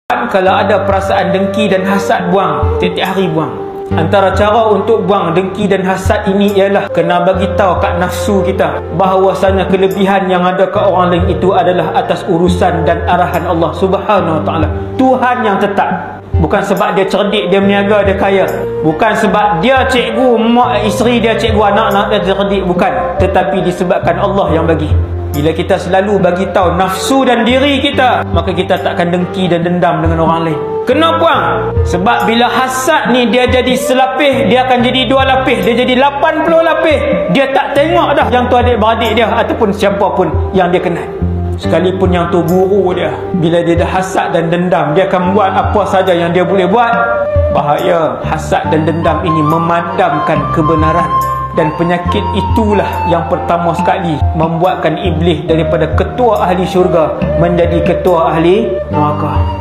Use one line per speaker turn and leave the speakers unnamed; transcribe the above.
Kalau ada perasaan dengki dan hasad, buang. Tiap-tiap hari buang. Antara cara untuk buang dengki dan hasad ini ialah kena bagi tahu kat nafsu kita bahawasanya kelebihan yang ada kat orang lain itu adalah atas urusan dan arahan Allah Subhanahu Wa Taala. Tuhan yang tetap. Bukan sebab dia cerdik, dia berniaga, dia kaya. Bukan sebab dia cikgu, mak isteri dia cikgu, anak-anak dia cerdik. Bukan. Tetapi disebabkan Allah yang bagi. Bila kita selalu bagi tahu nafsu dan diri kita, maka kita takkan dengki dan dendam dengan orang lain. Kena buang. Sebab bila hasad ni dia jadi selapis, dia akan jadi 2 lapis, dia jadi 80 lapis. Dia tak tengok dah yang tu adik-beradik dia ataupun siapa pun yang dia kenal. Sekalipun yang tu guru dia, bila dia dah hasad dan dendam, dia akan buat apa saja yang dia boleh buat. Bahaya hasad dan dendam ini memadamkan kebenaran. Dan penyakit itulah yang pertama sekali membuatkan iblis daripada ketua ahli syurga menjadi ketua ahli neraka.